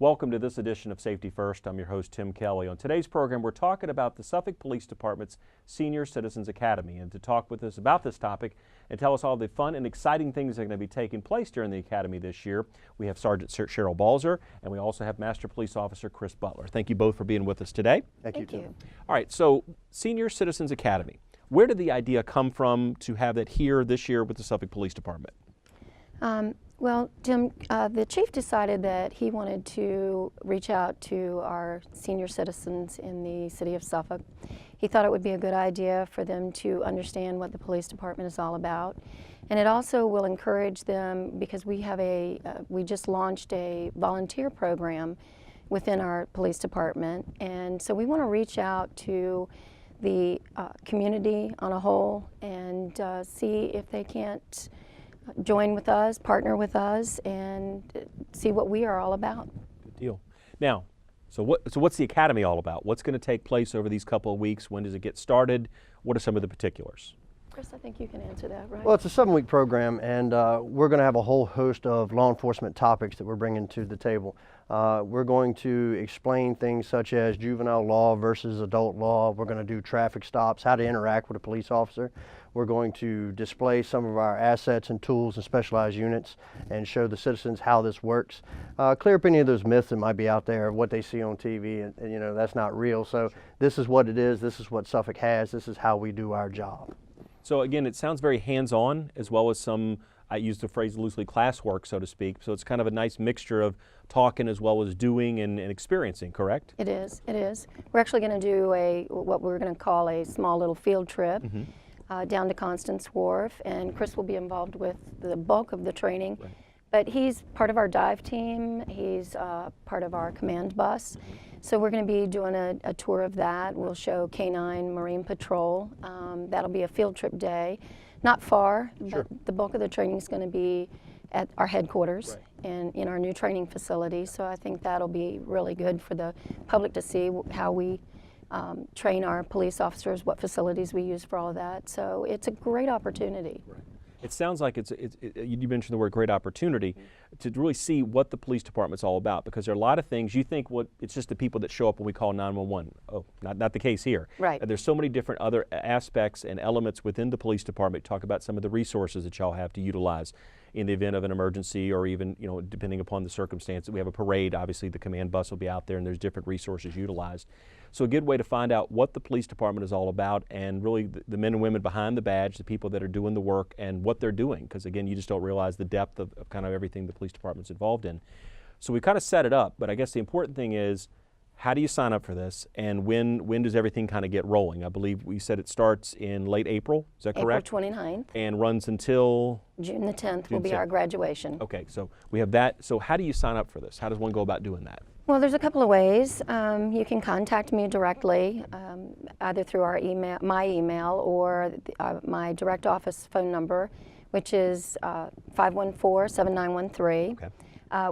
Welcome to this edition of Safety First. I'm your host, Tim Kelly. On today's program, we're talking about the Suffolk Police Department's Senior Citizens Academy. And to talk with us about this topic and tell us all the fun and exciting things that are going to be taking place during the Academy this year, we have Sergeant Cheryl Balzer, and we also have Master Police Officer Chris Butler. Thank you both for being with us today. Thank you, Tim. All right, so Senior Citizens Academy. Where did the idea come from to have that here this year with the Suffolk Police Department? Well, Tim, the chief decided that he wanted to reach out to our senior citizens in the city of Suffolk. He thought it would be a good idea for them to understand what the police department is all about. And it also will encourage them, because we have we just launched a volunteer program within our police department. And so we want to reach out to the community on a whole and see if they can't join with us, partner with us, and see what we are all about. Good deal. Now, so what's the Academy all about? What's going to take place over these couple of weeks? When does it get started? What are some of the particulars? Chris, I think you can answer that, right? Well, it's a 7-week program, and we're going to have a whole host of law enforcement topics that we're bringing to the table. We're going to explain things such as juvenile law versus adult law. We're going to do traffic stops, how to interact with a police officer. We're going to display some of our assets and tools and specialized units and show the citizens how this works. Clear up any of those myths that might be out there of what they see on TV, and you know, that's not real. So this is what it is. This is what Suffolk has. This is how we do our job. So again, it sounds very hands-on, as well as some, I use the phrase loosely, classwork, so to speak. So it's kind of a nice mixture of talking as well as doing and experiencing, correct? It is, it is. We're actually going to do what we're going to call a small little field trip down to Constance Wharf, and Chris will be involved with the bulk of the training. Right. But he's part of our dive team. He's part of our command bus. So we're going to be doing a tour of that. We'll show K9 Marine Patrol. That'll be a field trip day. Not far, Sure. but the bulk of the training is going to be at our headquarters Right. and in our new training facility. So I think that'll be really good for the public to see how we train our police officers, what facilities we use for all of that. So it's a great opportunity. Right. It sounds like you mentioned the word great opportunity to really see what the police department's all about, because there are a lot of things you think it's just the people that show up when we call 911. Oh, not the case here. Right. There's so many different other aspects and elements within the police department. Talk about some of the resources that y'all have to utilize in the event of an emergency, or even, you know, depending upon the circumstance. We have a parade, obviously the command bus will be out there, and there's different resources utilized. So a good way to find out what the police department is all about, and really the men and women behind the badge, the people that are doing the work and what they're doing, because again, you just don't realize the depth of kind of everything the police department's involved in. So we kind of set it up, but I guess the important thing is, how do you sign up for this, and when does everything kind of get rolling? I believe we said it starts in late April, is that correct? April 29th. And runs until? June the 10th will June be 10th. our graduation. Okay, so we have that. So how do you sign up for this? How does one go about doing that? Well, there's a couple of ways. You can contact me directly, either through our email, my email, or my direct office phone number, which is 514-7913. Okay.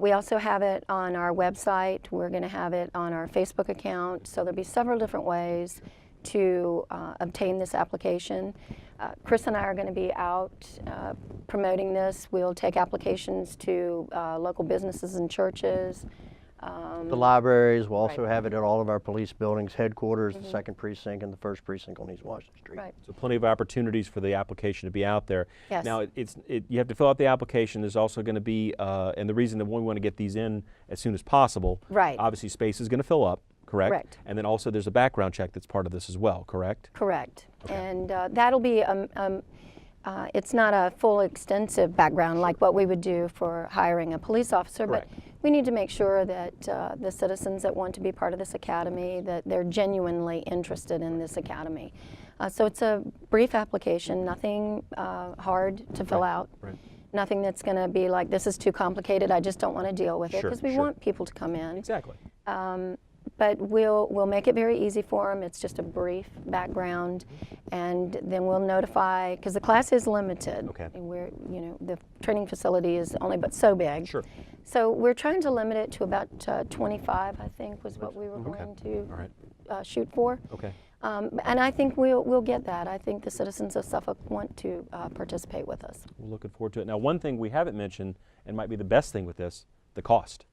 We also have it on our website. We're going to have it on our Facebook account. So there'll be several different ways to obtain this application. Chris and I are going to be out promoting this. We'll take applications to local businesses and churches. The libraries will also Right. have it at all of our police buildings, headquarters, the 2nd Precinct, and the 1st Precinct on East Washington Street. Right. So plenty of opportunities for the application to be out there. Yes. Now, you have to fill out the application. There's also going to be, and the reason that we want to get these in as soon as possible, Right. obviously space is going to fill up, correct? Correct. And then also there's a background check that's part of this as well, correct? Correct. Okay. And that'll be, it's not a full extensive background like what we would do for hiring a police officer, Correct. but we need to make sure that the citizens that want to be part of this academy, that they're genuinely interested in this academy. So it's a brief application, nothing hard to fill out. Right. Nothing that's going to be like, this is too complicated, I just don't want to deal with it, Sure, because we sure. want people to come in. Exactly. But we'll make it very easy for them. It's just a brief background, and then we'll notify, because the class is limited. Okay. And the training facility is only but so big. Sure. So we're trying to limit it to about 25, I think, was what we were Okay. going to All right. shoot for. Okay. And I think we'll get that. I think the citizens of Suffolk want to participate with us. We're looking forward to it. Now, one thing we haven't mentioned, and might be the best thing with this, the cost.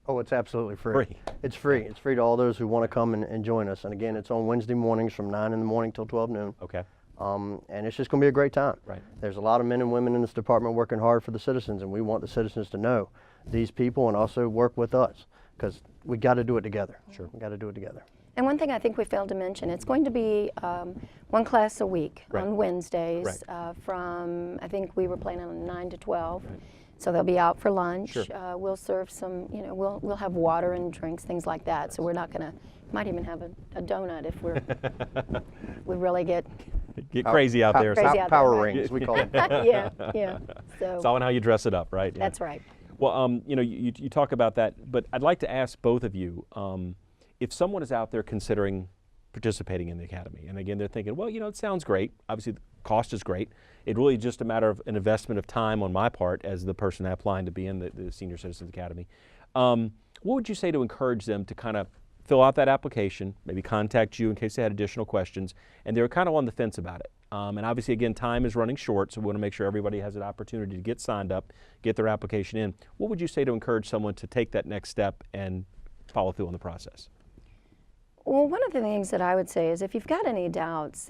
Oh, it's absolutely free. Free. It's free. It's free to all those who want to come and join us. And again, it's on Wednesday mornings from 9 in the morning till 12 noon. Okay. And it's just going to be a great time. Right. There's a lot of men and women in this department working hard for the citizens, and we want the citizens to know these people and also work with us, because we got to do it together. Sure. We got to do it together. And one thing I think we failed to mention, it's going to be one class a week Right. on Wednesdays from, I think we were planning on 9 to 12. Right. So they'll be out for lunch. Sure. We'll serve some, we'll have water and drinks, things like that. So we're not going to, might even have a donut if we really get crazy out there. Crazy out Power there, right? rings, we call them. yeah. So It's all in how you dress it up, right? Yeah. that's right. Well, you talk about that, but I'd like to ask both of you, if someone is out there considering participating in the academy, and again, they're thinking, well, it sounds great. Obviously, the cost is great. It really is just a matter of an investment of time on my part as the person applying to be in the Senior Citizens Academy. What would you say to encourage them to kind of fill out that application, maybe contact you in case they had additional questions, and they're kind of on the fence about it? And obviously, again, time is running short, so we want to make sure everybody has an opportunity to get signed up, get their application in. What would you say to encourage someone to take that next step and follow through on the process? Well, one of the things that I would say is if you've got any doubts,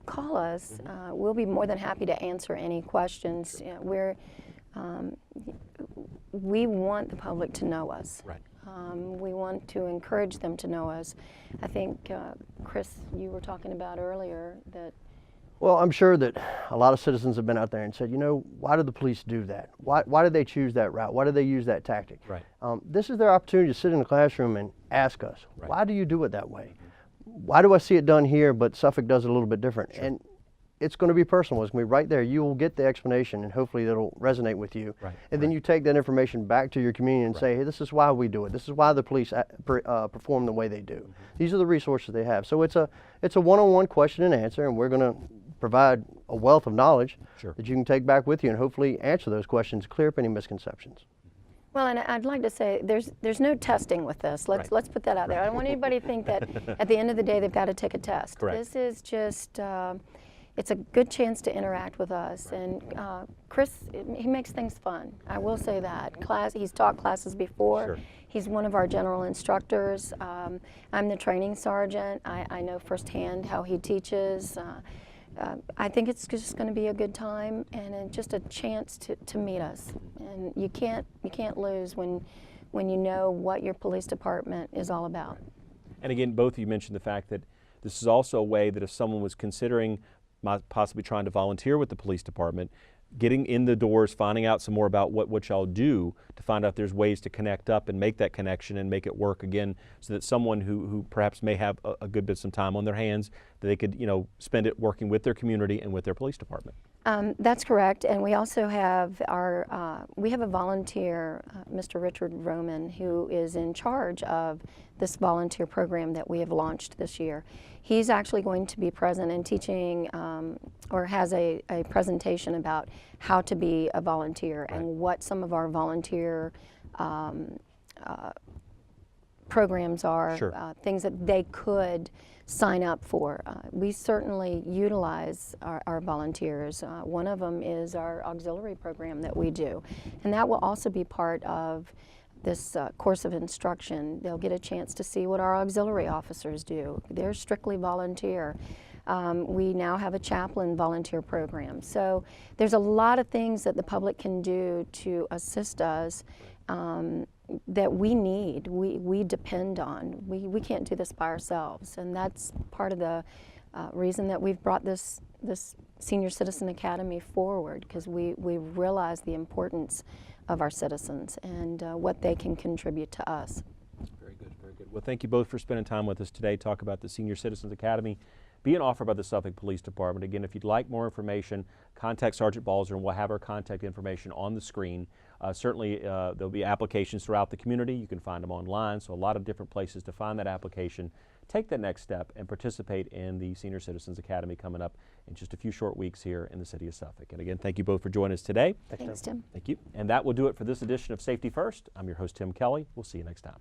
call us. We'll be more than happy to answer any questions. We want the public to know us. Right. We want to encourage them to know us. I think, Chris, you were talking about earlier that Well, I'm sure that a lot of citizens have been out there and said, why did the police do that? Why did they choose that route? Why did they use that tactic? Right. This is their opportunity to sit in the classroom and ask us, Right. why do you do it that way? Why do I see it done here, but Suffolk does it a little bit different? Sure. And it's going to be personal. It's going to be right there. You will get the explanation, and hopefully that'll resonate with you. Right. And then you take that information back to your community and say, hey, this is why we do it. This is why the police perform the way they do. These are the resources they have. So it's a one-on-one question and answer, and we're going to provide a wealth of knowledge Sure. that you can take back with you and hopefully answer those questions, clear up any misconceptions. Well, and I'd like to say there's no testing with this. Let's put that out there. I don't want anybody to think that at the end of the day they've got to take a test. Correct. This is just it's a good chance to interact with us. And Chris, he makes things fun. I will say that. He's taught classes before. Sure. He's one of our general instructors. I'm the training sergeant. I know firsthand how he teaches. I think it's just going to be a good time and just a chance to meet us. And you can't lose when you know what your police department is all about. And again, both of you mentioned the fact that this is also a way that if someone was considering possibly trying to volunteer with the police department, getting in the doors, finding out some more about what y'all do, to find out if there's ways to connect up and make that connection and make it work again, so that someone who perhaps may have a good bit of some time on their hands, that they could spend it working with their community and with their police department. That's correct, and we also have we have a volunteer, Mr. Richard Roman, who is in charge of this volunteer program that we have launched this year. He's actually going to be present and teaching, or has a presentation about how to be a volunteer and what some of our volunteer programs are, Sure. things that they could sign up for. We certainly utilize our volunteers. One of them is our auxiliary program that we do, and that will also be part of this course of instruction. They'll get a chance to see what our auxiliary officers do. They're strictly volunteer. We now have a chaplain volunteer program. So there's a lot of things that the public can do to assist us that we need, we depend on. We can't do this by ourselves, and that's part of the reason that we've brought this Senior Citizen Academy forward, because we realize the importance of our citizens and what they can contribute to us. Very good, very good. Well, thank you both for spending time with us today, talk about the Senior Citizens Academy being offered by the Suffolk Police Department. Again, if you'd like more information, contact Sergeant Balzer, and we'll have our contact information on the screen. Certainly, there'll be applications throughout the community. You can find them online, so a lot of different places to find that application. Take that next step and participate in the Senior Citizens Academy coming up in just a few short weeks here in the city of Suffolk. And again, thank you both for joining us today. Thanks, Tim. Thank you. And that will do it for this edition of Safety First. I'm your host, Tim Kelly. We'll see you next time.